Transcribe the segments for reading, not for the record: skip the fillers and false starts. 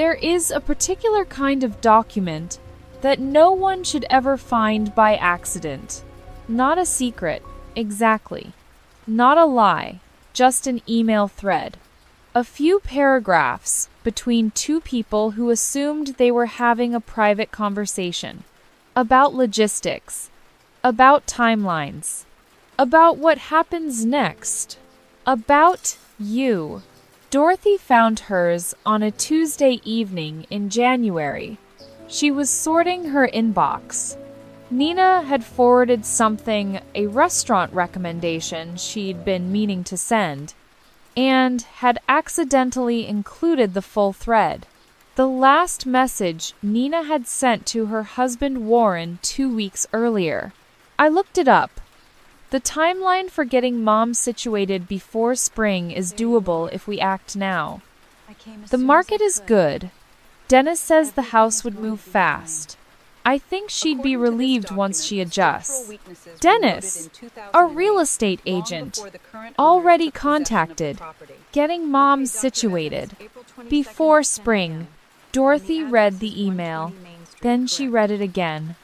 There is a particular kind of document that no one should ever find by accident. Not a secret, exactly. Not a lie, just an email thread. A few paragraphs between two people who assumed they were having a private conversation. About logistics. About timelines. About what happens next. About you. Dorothy found hers on a Tuesday evening in January. She was sorting her inbox. Nina had forwarded something, a restaurant recommendation she'd been meaning to send, and had accidentally included the full thread. The last message Nina had sent to her husband Warren 2 weeks earlier. I looked it up. The timeline for getting Mom situated before spring is doable if we act now. The market is good. Dennis says the house would move fast. I think she'd be relieved once she adjusts. Dennis, a real estate agent, already contacted. Getting Mom situated. Before spring. Dorothy read the email. Then she read it again.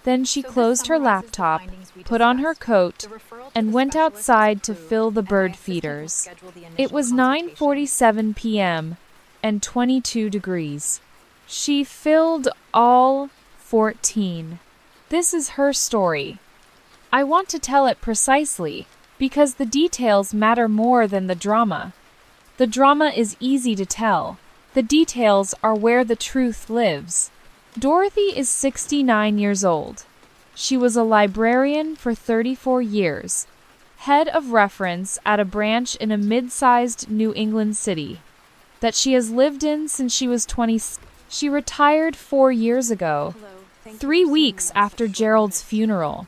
Then she closed her laptop, put on her coat, and went outside to fill the bird feeders. It was 9:47 p.m. and 22 degrees. She filled all 14. This is her story. I want to tell it precisely, because the details matter more than the drama. The drama is easy to tell. The details are where the truth lives. Dorothy is 69 years old. She was a librarian for 34 years, head of reference at a branch in a mid-sized New England city that she has lived in since she was 20. She retired 4 years ago, 3 weeks after Gerald's funeral.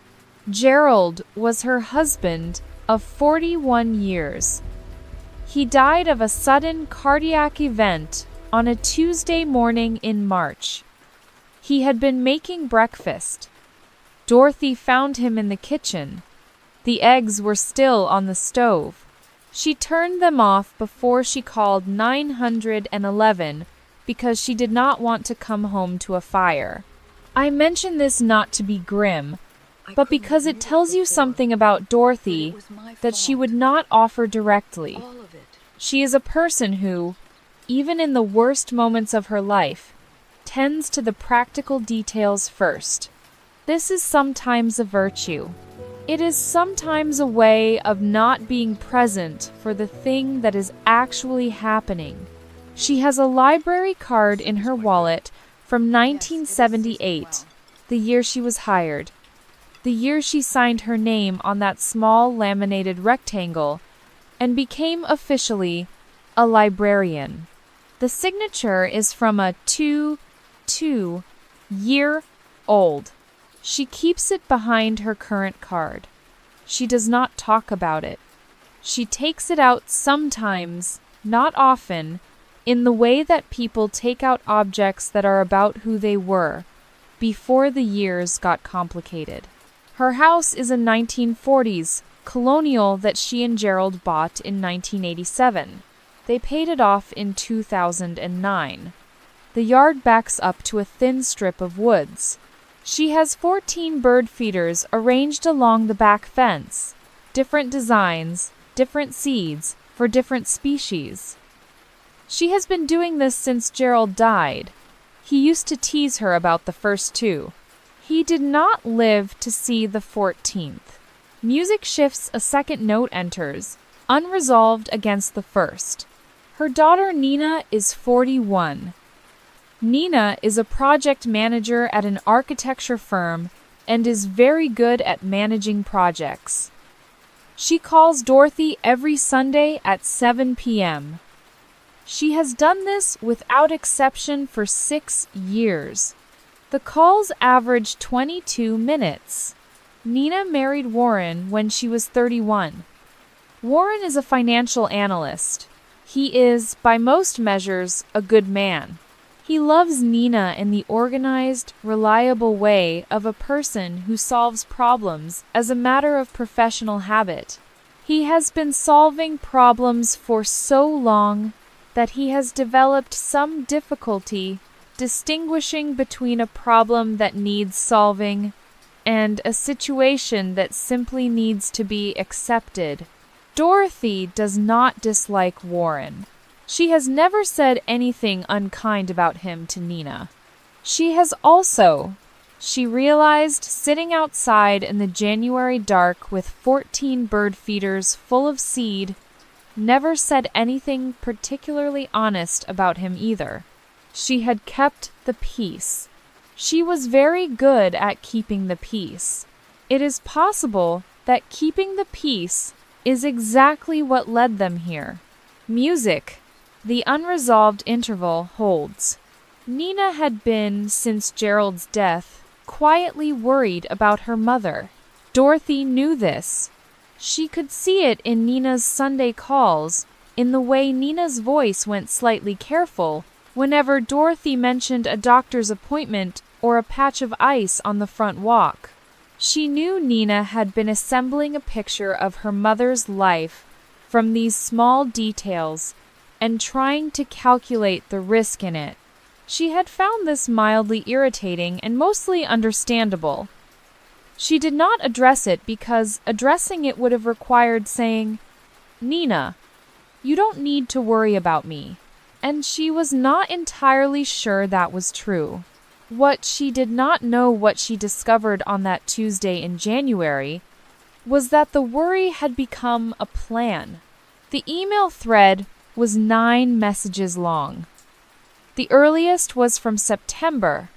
Gerald was her husband of 41 years. He died of a sudden cardiac event on a Tuesday morning in March. He had been making breakfast. Dorothy found him in the kitchen. The eggs were still on the stove. She turned them off before she called 911 because she did not want to come home to a fire. I mention this not to be grim, but because it tells you something about Dorothy that she would not offer directly. She is a person who, even in the worst moments of her life, tends to the practical details first. This is sometimes a virtue. It is sometimes a way of not being present for the thing that is actually happening. She has a library card in her wallet from 1978, the year she was hired, the year she signed her name on that small laminated rectangle and became officially a librarian. The signature is from a 2-year-old. She keeps it behind her current card. She does not talk about it. She takes it out sometimes, not often, in the way that people take out objects that are about who they were, before the years got complicated. Her house is a 1940s colonial that she and Gerald bought in 1987. They paid it off in 2009. The yard backs up to a thin strip of woods. She has 14 bird feeders arranged along the back fence, different designs, different seeds, for different species. She has been doing this since Gerald died. He used to tease her about the first 2. He did not live to see the 14th. Music shifts, a second note enters, unresolved against the first. Her daughter Nina is 41. Nina is a project manager at an architecture firm and is very good at managing projects. She calls Dorothy every Sunday at 7 p.m. She has done this without exception for 6 years. The calls average 22 minutes. Nina married Warren when she was 31. Warren is a financial analyst. He is, by most measures, a good man. He loves Nina in the organized, reliable way of a person who solves problems as a matter of professional habit. He has been solving problems for so long that he has developed some difficulty distinguishing between a problem that needs solving and a situation that simply needs to be accepted. Dorothy does not dislike Warren. She has never said anything unkind about him to Nina. She realized sitting outside in the January dark with 14 bird feeders full of seed, never said anything particularly honest about him either. She had kept the peace. She was very good at keeping the peace. It is possible that keeping the peace is exactly what led them here. Music. The unresolved interval holds. Nina had been, since Gerald's death, quietly worried about her mother. Dorothy knew this. She could see it in Nina's Sunday calls, in the way Nina's voice went slightly careful whenever Dorothy mentioned a doctor's appointment or a patch of ice on the front walk. She knew Nina had been assembling a picture of her mother's life from these small details and trying to calculate the risk in it. She had found this mildly irritating and mostly understandable. She did not address it because addressing it would have required saying, "Nina, you don't need to worry about me." And she was not entirely sure that was true. What she did not know, what she discovered on that Tuesday in January, was that the worry had become a plan. The email thread was 9 messages long. The earliest was from September,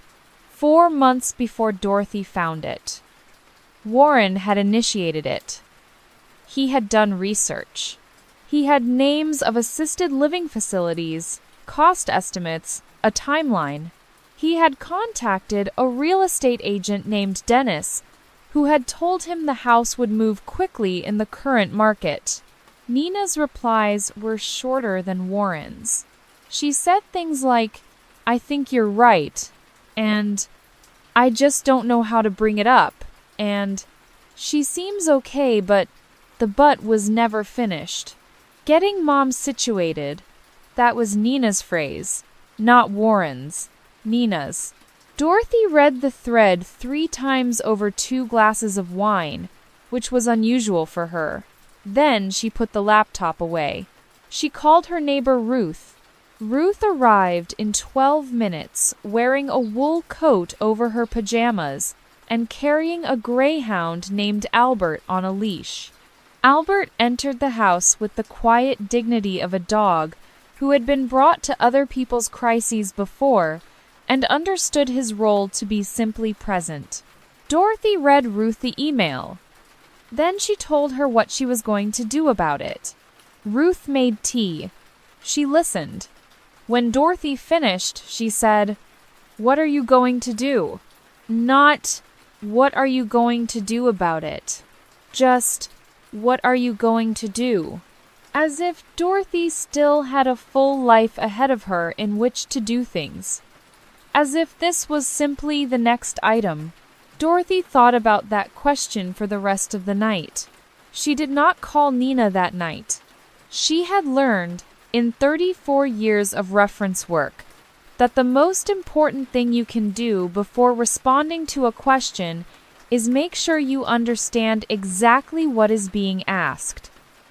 4 months before Dorothy found it. Warren had initiated it. He had done research. He had names of assisted living facilities, cost estimates, a timeline. He had contacted a real estate agent named Dennis, who had told him the house would move quickly in the current market. Nina's replies were shorter than Warren's. She said things like, "I think you're right," and "I just don't know how to bring it up," and "She seems okay, but," the "but" was never finished. Getting Mom situated, that was Nina's phrase, not Warren's, Nina's. Dorothy read the thread 3 times over 2 glasses of wine, which was unusual for her. Then she put the laptop away. She called her neighbor Ruth. Ruth arrived in 12 minutes, wearing a wool coat over her pajamas and carrying a greyhound named Albert on a leash. Albert entered the house with the quiet dignity of a dog who had been brought to other people's crises before and understood his role to be simply present. Dorothy read Ruth the email. Then she told her what she was going to do about it. Ruth made tea. She listened. When Dorothy finished, she said, "What are you going to do?" Not, "What are you going to do about it?" Just, "What are you going to do?" As if Dorothy still had a full life ahead of her in which to do things. As if this was simply the next item. Dorothy thought about that question for the rest of the night. She did not call Nina that night. She had learned, in 34 years of reference work, that the most important thing you can do before responding to a question is make sure you understand exactly what is being asked.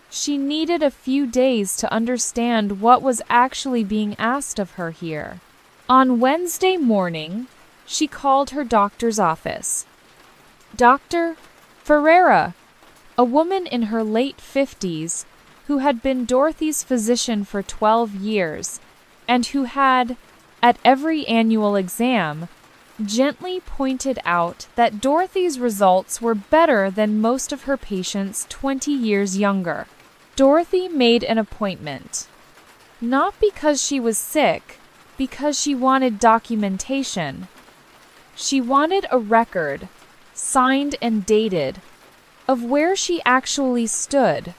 She needed a few days to understand what was actually being asked of her here. On Wednesday morning, she called her doctor's office. Dr. Ferreira, a woman in her late 50s, who had been Dorothy's physician for 12 years, and who had, at every annual exam, gently pointed out that Dorothy's results were better than most of her patients 20 years younger. Dorothy made an appointment. Not because she was sick, because she wanted documentation. She wanted a record, signed and dated, of where she actually stood.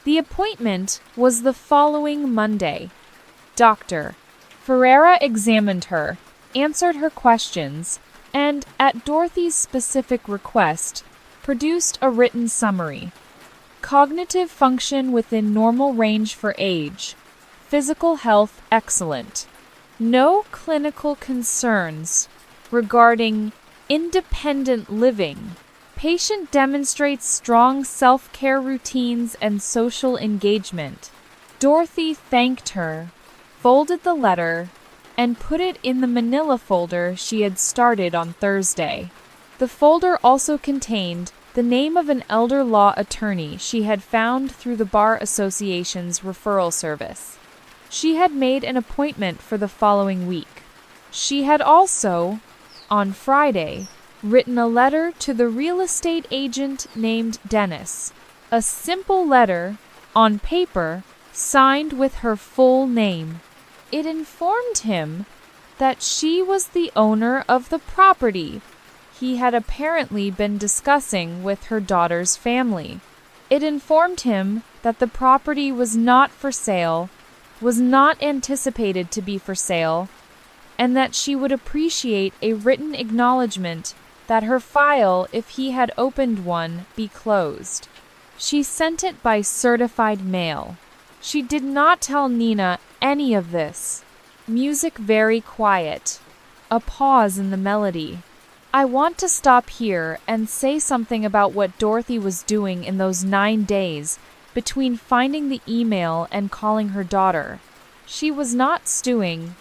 The appointment was the following Monday. Dr. Ferreira examined her, answered her questions, and, at Dorothy's specific request, produced a written summary. Cognitive function within normal range for age. physical health excellent. No clinical concerns regarding independent living. Patient demonstrates strong self-care routines and social engagement. Dorothy thanked her, folded the letter, and put it in the manila folder she had started on Thursday. The folder also contained the name of an elder law attorney she had found through the Bar Association's referral service. She had made an appointment for the following week. She had also, on Friday, written a letter to the real estate agent named Dennis. A simple letter, on paper, signed with her full name. It informed him that she was the owner of the property he had apparently been discussing with her daughter's family. It informed him that the property was not for sale, was not anticipated to be for sale, and that she would appreciate a written acknowledgement that her file, if he had opened one, be closed. She sent it by certified mail. She did not tell Nina any of this. Music very quiet. A pause in the melody. I want to stop here and say something about what Dorothy was doing in those 9 days between finding the email and calling her daughter. She was not stewing.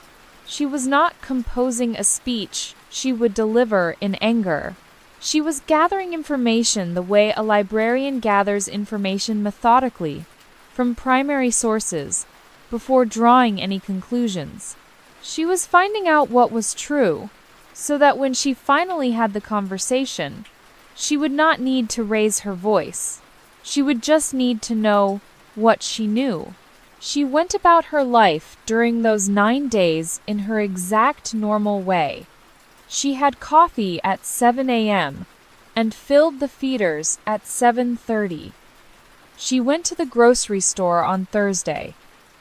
She was not composing a speech she would deliver in anger. She was gathering information the way a librarian gathers information methodically from primary sources before drawing any conclusions. She was finding out what was true, so that when she finally had the conversation, she would not need to raise her voice. She would just need to know what she knew. She went about her life during those 9 days in her exact normal way. She had coffee at 7 a.m. and filled the feeders at 7:30. She went to the grocery store on Thursday.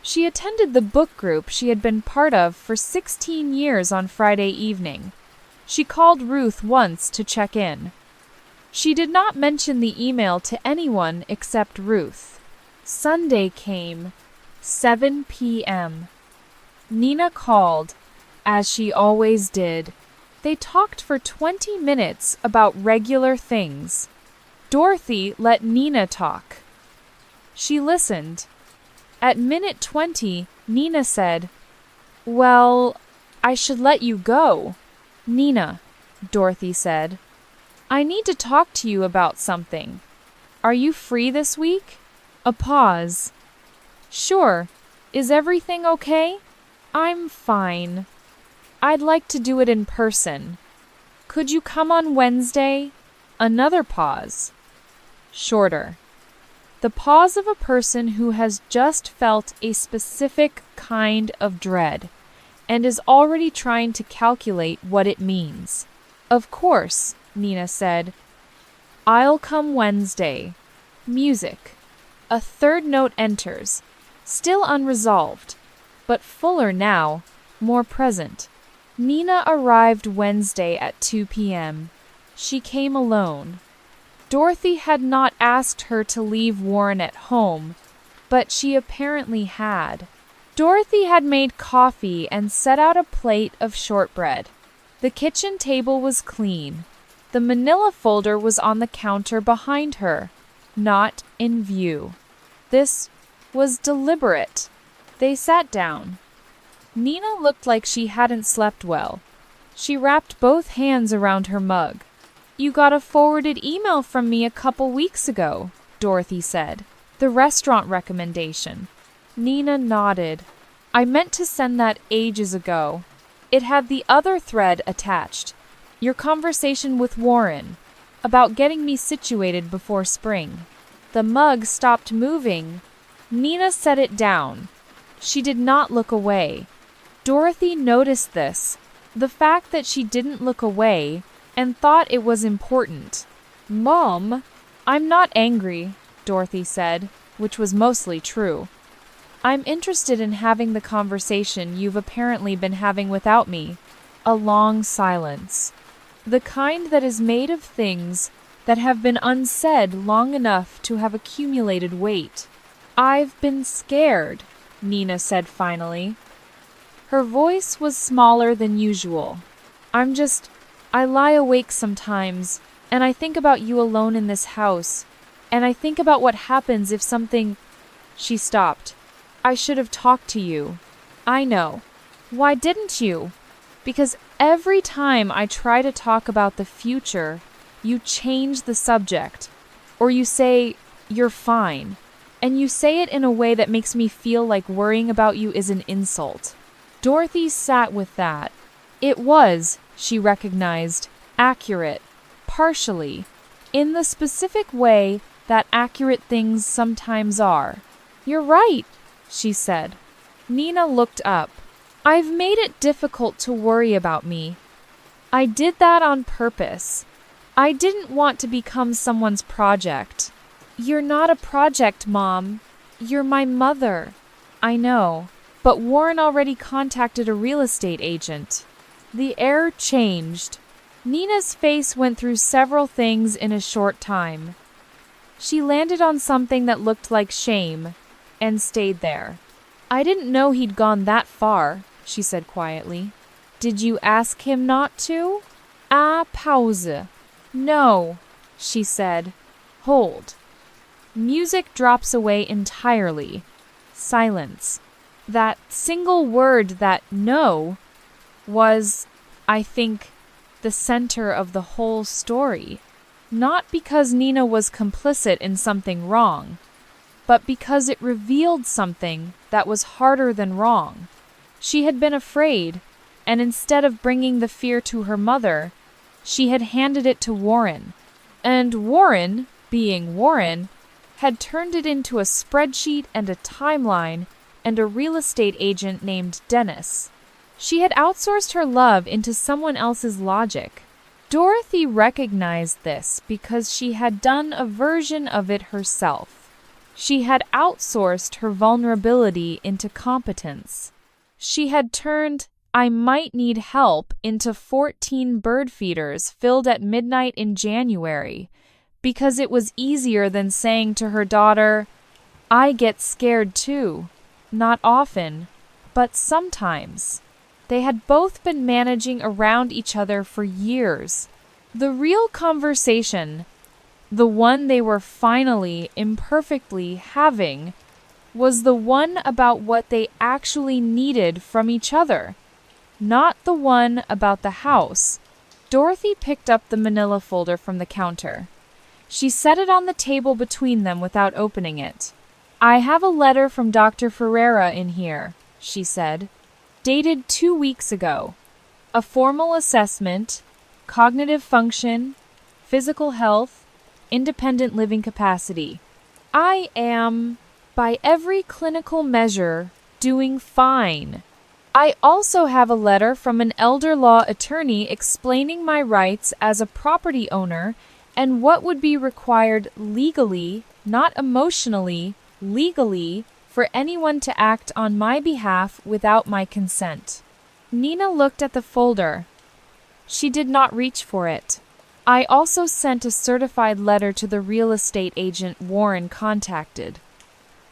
She attended the book group she had been part of for 16 years on Friday evening. She called Ruth once to check in. She did not mention the email to anyone except Ruth. Sunday came, 7 p.m. Nina called, as she always did. They talked for 20 minutes about regular things. Dorothy let Nina talk. She listened. At minute 20, Nina said, "Well, I should let you go." "Nina," Dorothy said, "I need to talk to you about something. Are you free this week?" A pause. "Sure. Is everything okay?" "I'm fine. I'd like to do it in person. Could you come on Wednesday?" Another pause. Shorter. The pause of a person who has just felt a specific kind of dread and is already trying to calculate what it means. "Of course," Nina said. "I'll come Wednesday." Music. A third note enters, still unresolved, but fuller now, more present. Nina arrived Wednesday at 2 p.m. She came alone. Dorothy had not asked her to leave Warren at home, but she apparently had. Dorothy had made coffee and set out a plate of shortbread. The kitchen table was clean. The manila folder was on the counter behind her, not in view. This was deliberate. They sat down. Nina looked like she hadn't slept well. She wrapped both hands around her mug. "You got a forwarded email from me a couple weeks ago," Dorothy said. "The restaurant recommendation." Nina nodded. "I meant to send that ages ago. It had the other thread attached. Your conversation with Warren, about getting me situated before spring." The mug stopped moving. Nina set it down. She did not look away. Dorothy noticed this, the fact that she didn't look away, and thought it was important. "Mom, I'm not angry," Dorothy said, which was mostly true. "I'm interested in having the conversation you've apparently been having without me." A long silence. The kind that is made of things that have been unsaid long enough to have accumulated weight. "I've been scared," Nina said finally. Her voice was smaller than usual. I lie awake sometimes, and I think about you alone in this house, and I think about what happens if something... She stopped. I should have talked to you. I know. Why didn't you? Because every time I try to talk about the future, you change the subject, or you say, you're fine, and you say it in a way that makes me feel like worrying about you is an insult. Dorothy sat with that. It was, she recognized, accurate, partially, in the specific way that accurate things sometimes are. You're right, she said. Nina looked up. I've made it difficult to worry about me. I did that on purpose. I didn't want to become someone's project. You're not a project, Mom. You're my mother. I know, but Warren already contacted a real estate agent. The air changed. Nina's face went through several things in a short time. She landed on something that looked like shame, and stayed there. I didn't know he'd gone that far, she said quietly. Did you ask him not to? Pause. No, she said. Hold. Music drops away entirely. Silence. That single word, that no, was, I think, the center of the whole story. Not because Nina was complicit in something wrong, but because it revealed something that was harder than wrong. She had been afraid, and instead of bringing the fear to her mother, she had handed it to Warren. And Warren, being Warren, had turned it into a spreadsheet and a timeline and a real estate agent named Dennis. She had outsourced her love into someone else's logic. Dorothy recognized this because she had done a version of it herself. She had outsourced her vulnerability into competence. She had turned I might need help into 14 bird feeders filled at midnight in January because it was easier than saying to her daughter, I get scared too. Not often, but sometimes. They had both been managing around each other for years. The real conversation, the one they were finally, imperfectly having, was the one about what they actually needed from each other, not the one about the house. Dorothy picked up the manila folder from the counter. She set it on the table between them without opening it. I have a letter from Dr. Ferreira in here, she said, dated 2 weeks ago. A formal assessment, cognitive function, physical health, independent living capacity. I am, by every clinical measure, doing fine. I also have a letter from an elder law attorney explaining my rights as a property owner and what would be required legally, not emotionally, legally, for anyone to act on my behalf without my consent. Nina looked at the folder. She did not reach for it. I also sent a certified letter to the real estate agent Warren contacted,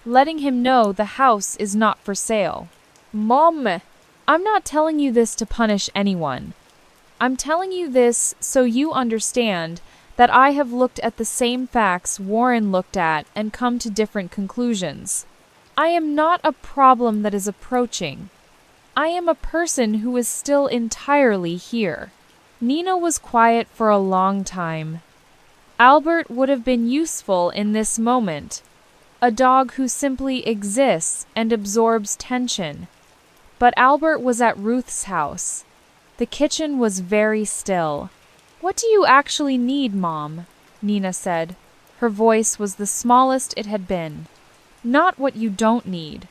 letting him know the house is not for sale. Mom, I'm not telling you this to punish anyone. I'm telling you this so you understand that I have looked at the same facts Warren looked at and come to different conclusions. I am not a problem that is approaching. I am a person who is still entirely here. Nina was quiet for a long time. Albert would have been useful in this moment, a dog who simply exists and absorbs tension. But Albert was at Ruth's house. The kitchen was very still. What do you actually need, Mom? Nina said. Her voice was the smallest it had been. Not what you don't need.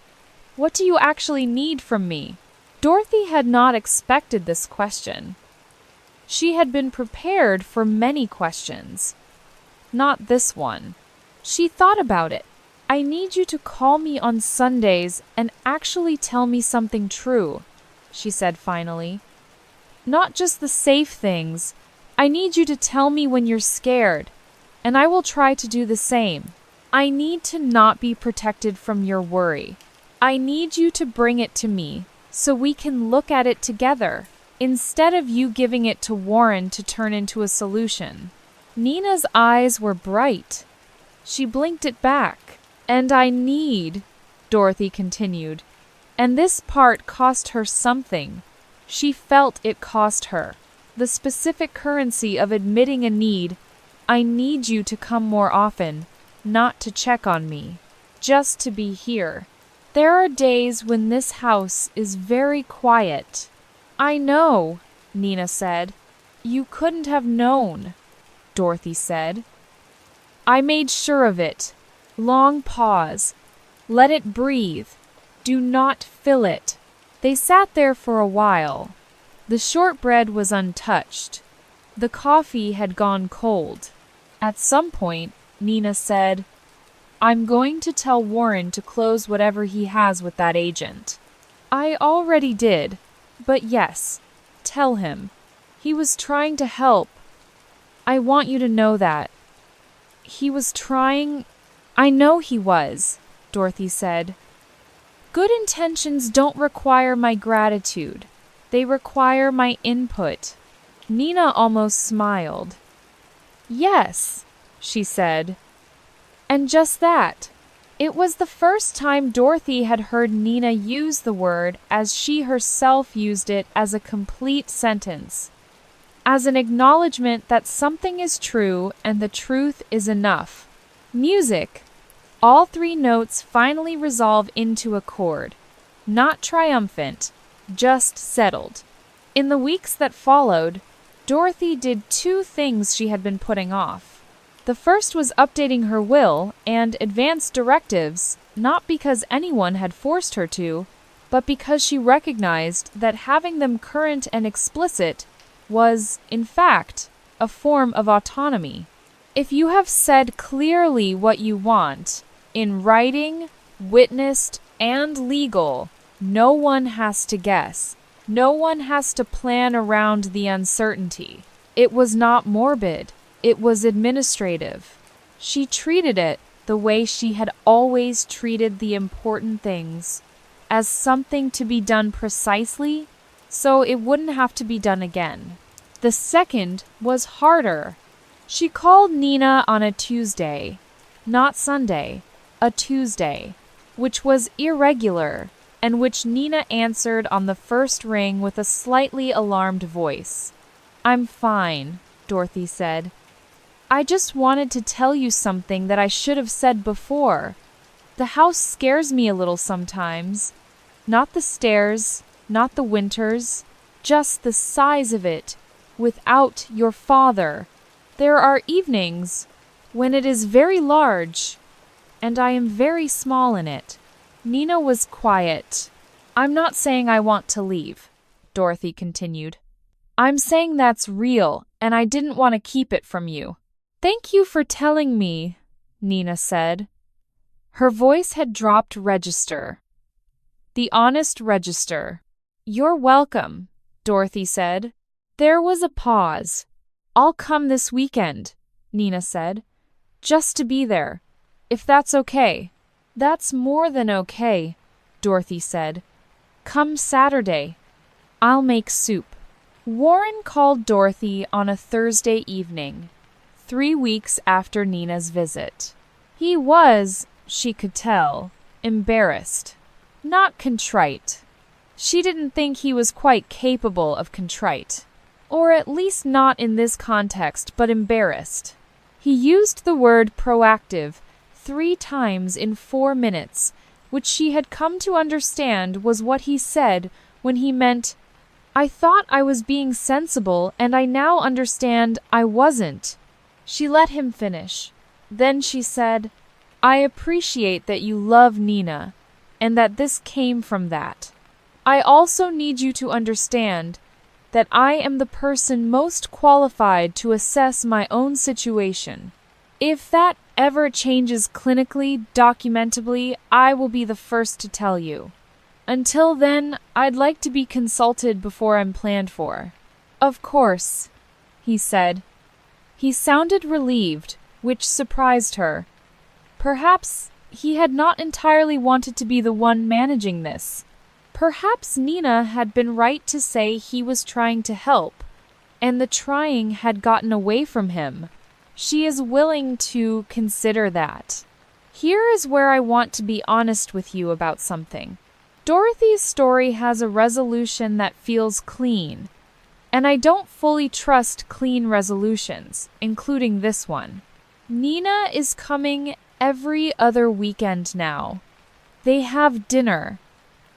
What do you actually need from me? Dorothy had not expected this question. She had been prepared for many questions. Not this one. She thought about it. I need you to call me on Sundays and actually tell me something true, she said finally. Not just the safe things. I need you to tell me when you're scared, and I will try to do the same. I need to not be protected from your worry. I need you to bring it to me so we can look at it together, instead of you giving it to Warren to turn into a solution." Nina's eyes were bright. She blinked it back. "And I need," Dorothy continued. And this part cost her something. She felt it cost her. The specific currency of admitting a need. "I need you to come more often, not to check on me, just to be here. There are days when this house is very quiet." "I know," Nina said. "You couldn't have known," Dorothy said. "I made sure of it." Long pause. Let it breathe. Do not fill it. They sat there for a while. The shortbread was untouched. The coffee had gone cold. At some point, Nina said, "I'm going to tell Warren to close whatever he has with that agent." "I already did, but yes, tell him. He was trying to help. I want you to know that. He was trying." "I know he was," Dorothy said. "Good intentions don't require my gratitude. They require my input." Nina almost smiled. "Yes," she said. And just that. It was the first time Dorothy had heard Nina use the word as she herself used it, as a complete sentence, as an acknowledgement that something is true and the truth is enough. Music. All three notes finally resolve into a chord. Not triumphant, just settled. In the weeks that followed, Dorothy did two things she had been putting off. The first was updating her will and advance directives, not because anyone had forced her to, but because she recognized that having them current and explicit was, in fact, a form of autonomy. If you have said clearly what you want, in writing, witnessed, and legal, no one has to guess. No one has to plan around the uncertainty. It was not morbid. It was administrative. She treated it the way she had always treated the important things, as something to be done precisely, so it wouldn't have to be done again. The second was harder. She called Nina on a Tuesday, not Sunday, a Tuesday, which was irregular, and which Nina answered on the first ring with a slightly alarmed voice. "I'm fine," Dorothy said. "I just wanted to tell you something that I should have said before. The house scares me a little sometimes. Not the stairs, not the winters, just the size of it, without your father. There are evenings when it is very large, and I am very small in it." Nina was quiet. "I'm not saying I want to leave," Dorothy continued. "I'm saying that's real, and I didn't want to keep it from you." "Thank you for telling me," Nina said. Her voice had dropped register. The honest register. "You're welcome," Dorothy said. There was a pause. "I'll come this weekend," Nina said. "Just to be there, if that's okay." "That's more than okay," Dorothy said. "Come Saturday. I'll make soup." Warren called Dorothy on a Thursday evening, 3 weeks after Nina's visit. He was, she could tell, embarrassed, not contrite. She didn't think he was quite capable of contrite, or at least not in this context, but embarrassed. He used the word proactive 3 times in 4 minutes, which she had come to understand was what he said when he meant, "I thought I was being sensible, and I now understand I wasn't." She let him finish. Then she said, "I appreciate that you love Nina, and that this came from that. I also need you to understand that I am the person most qualified to assess my own situation. If that ever changes clinically, documentably, I will be the first to tell you. Until then, I'd like to be consulted before I'm planned for." "Of course," he said. He sounded relieved, which surprised her. Perhaps he had not entirely wanted to be the one managing this. Perhaps Nina had been right to say he was trying to help, and the trying had gotten away from him. She is willing to consider that. Here is where I want to be honest with you about something. Dorothy's story has a resolution that feels clean, and I don't fully trust clean resolutions, including this one. Nina is coming every other weekend now. They have dinner.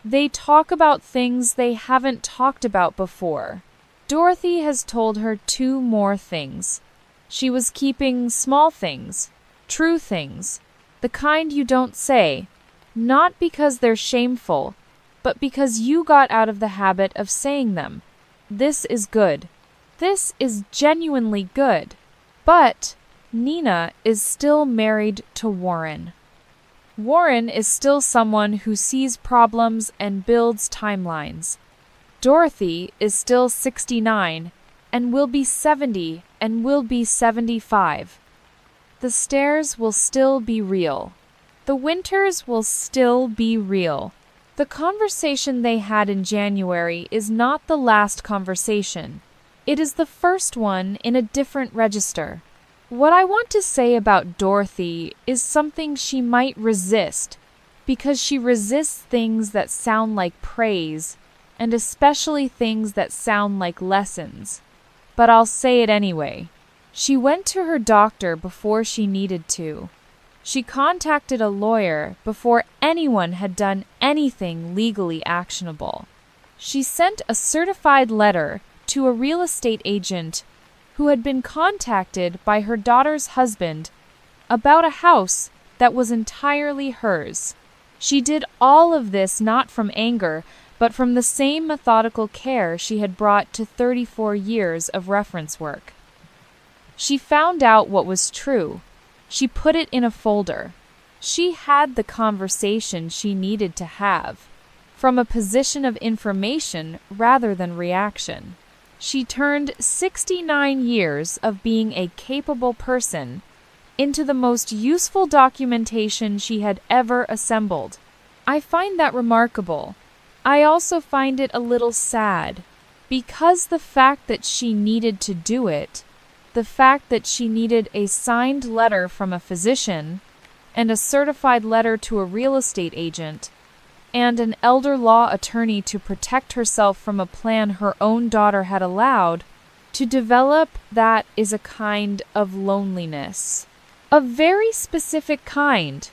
They talk about things they haven't talked about before. Dorothy has told her 2 more things. She was keeping small things, true things, the kind you don't say, not because they're shameful, but because you got out of the habit of saying them. This is good. This is genuinely good. But Nina is still married to Warren. Warren is still someone who sees problems and builds timelines. Dorothy is still 69 and will be 70 and will be 75. The stairs will still be real. The winters will still be real. The conversation they had in January is not the last conversation. It is the first one in a different register. What I want to say about Dorothy is something she might resist, because she resists things that sound like praise, and especially things that sound like lessons. But I'll say it anyway. She went to her doctor before she needed to. She contacted a lawyer before anyone had done anything legally actionable. She sent a certified letter to a real estate agent who had been contacted by her daughter's husband about a house that was entirely hers. She did all of this not from anger, but from the same methodical care she had brought to 34 years of reference work. She found out what was true. She put it in a folder. She had the conversation she needed to have, from a position of information rather than reaction. She turned 69 years of being a capable person into the most useful documentation she had ever assembled. I find that remarkable. I also find it a little sad, because the fact that she needed to do it, the fact that she needed a signed letter from a physician, and a certified letter to a real estate agent, and an elder law attorney to protect herself from a plan her own daughter had allowed, to develop that is a kind of loneliness. A very specific kind.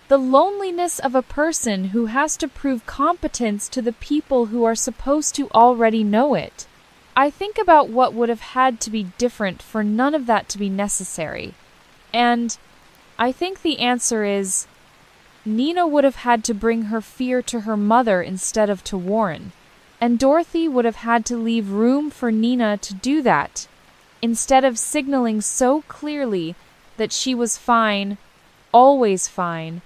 The loneliness of a person who has to prove competence to the people who are supposed to already know it. I think about what would have had to be different for none of that to be necessary. And I think the answer is Nina would have had to bring her fear to her mother instead of to Warren. And Dorothy would have had to leave room for Nina to do that, instead of signaling so clearly that she was fine, always fine,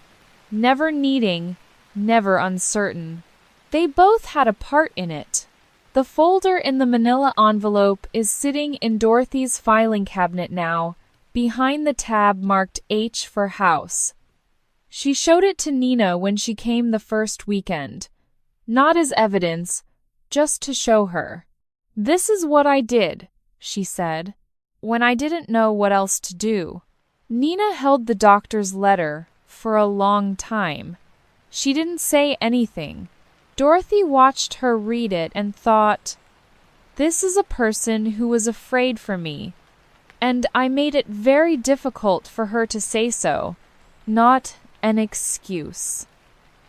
never needing, never uncertain. They both had a part in it. The folder in the manila envelope is sitting in Dorothy's filing cabinet now, behind the tab marked H for house. She showed it to Nina when she came the first weekend. Not as evidence, just to show her. "This is what I did," she said, "when I didn't know what else to do." Nina held the doctor's letter for a long time. She didn't say anything. Dorothy watched her read it and thought, "This is a person who was afraid for me, and I made it very difficult for her to say so. Not an excuse.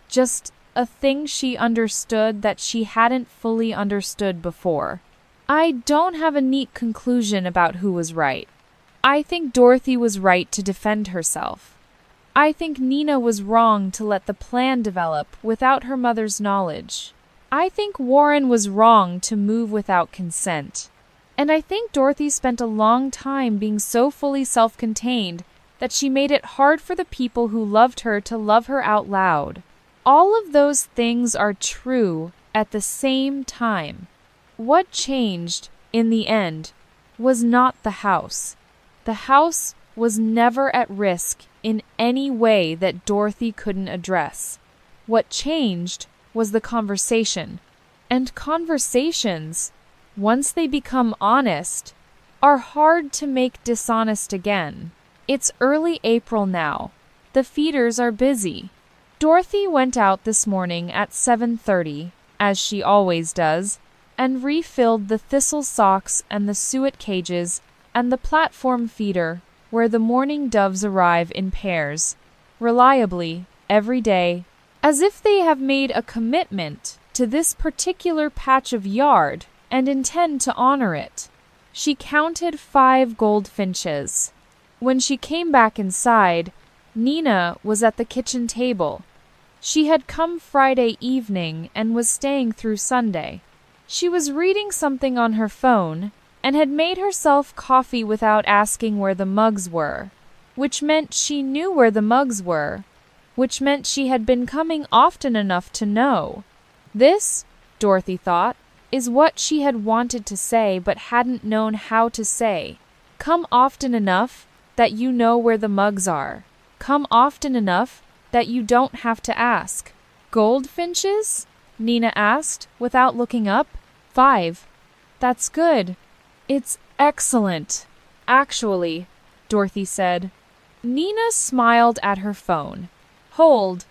Just a thing she understood that she hadn't fully understood before." I don't have a neat conclusion about who was right. I think Dorothy was right to defend herself. I think Nina was wrong to let the plan develop without her mother's knowledge. I think Warren was wrong to move without consent. And I think Dorothy spent a long time being so fully self-contained that she made it hard for the people who loved her to love her out loud. All of those things are true at the same time. What changed, in the end, was not the house. The house was never at risk in any way that Dorothy couldn't address. What changed was the conversation. And conversations, once they become honest, are hard to make dishonest again. It's early April now. The feeders are busy. Dorothy went out this morning at 7:30, as she always does, and refilled the thistle socks and the suet cages and the platform feeder where the mourning doves arrive in pairs, reliably, every day, as if they have made a commitment to this particular patch of yard and intend to honor it. She counted 5 goldfinches. When she came back inside, Nina was at the kitchen table. She had come Friday evening and was staying through Sunday. She was reading something on her phone and had made herself coffee without asking where the mugs were, which meant she knew where the mugs were, which meant she had been coming often enough to know. This, Dorothy thought, is what she had wanted to say but hadn't known how to say. Come often enough that you know where the mugs are. Come often enough that you don't have to ask. Goldfinches? Nina asked, without looking up. 5. That's good. It's excellent. Actually, Dorothy said. Nina smiled at her phone. Hold.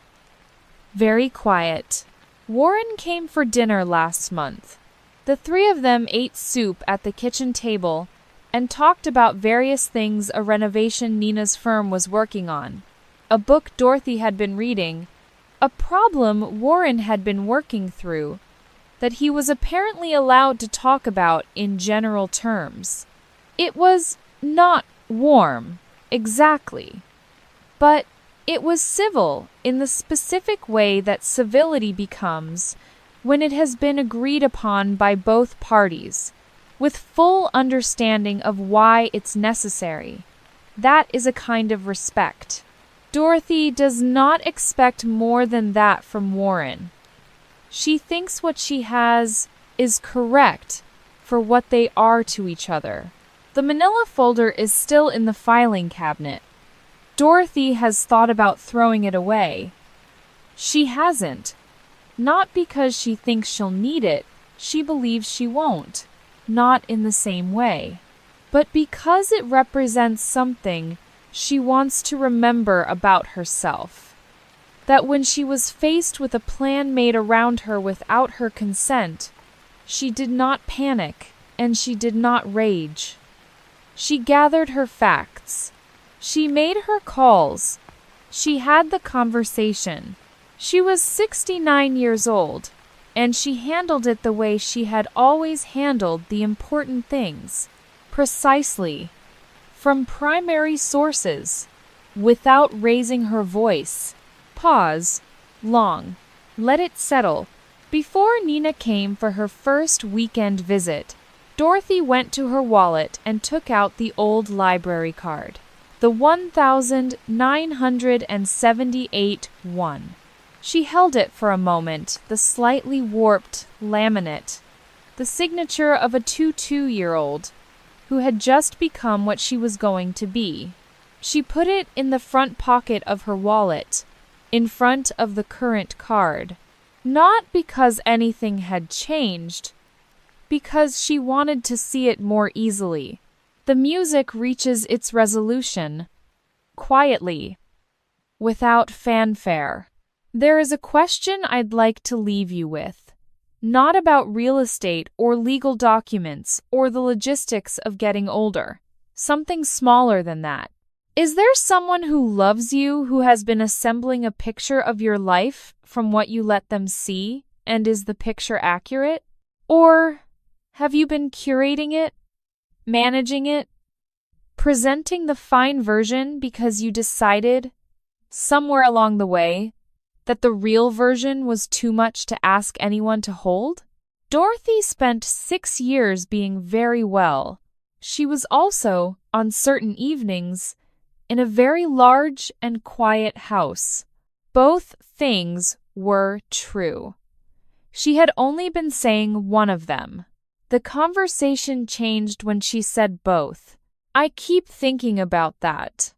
Very quiet. Warren came for dinner last month. The 3 of them ate soup at the kitchen table and talked about various things a renovation Nina's firm was working on, a book Dorothy had been reading, a problem Warren had been working through, that he was apparently allowed to talk about in general terms. It was not warm, exactly, but it was civil in the specific way that civility becomes when it has been agreed upon by both parties, with full understanding of why it's necessary. That is a kind of respect. Dorothy does not expect more than that from Warren. She thinks what she has is correct for what they are to each other. The manila folder is still in the filing cabinet. Dorothy has thought about throwing it away. She hasn't. Not because she thinks she'll need it, she believes she won't. Not in the same way. But because it represents something she wants to remember about herself. That when she was faced with a plan made around her without her consent, she did not panic and she did not rage. She gathered her facts. She made her calls. She had the conversation. She was 69 years old, and she handled it the way she had always handled the important things, precisely, from primary sources, without raising her voice. Pause. Long. Let it settle. Before Nina came for her first weekend visit, Dorothy went to her wallet and took out the old library card. The 1978 one. She held it for a moment, the slightly warped laminate, the signature of a 22-year-old who had just become what she was going to be. She put it in the front pocket of her wallet, in front of the current card. Not because anything had changed, because she wanted to see it more easily. The music reaches its resolution, quietly, without fanfare. There is a question I'd like to leave you with. Not about real estate or legal documents or the logistics of getting older. Something smaller than that. Is there someone who loves you who has been assembling a picture of your life from what you let them see, and is the picture accurate? Or have you been curating it, managing it, presenting the fine version because you decided, somewhere along the way, that the real version was too much to ask anyone to hold? Dorothy spent 6 years being very well. She was also, on certain evenings, in a very large and quiet house. Both things were true. She had only been saying one of them. The conversation changed when she said both. I keep thinking about that.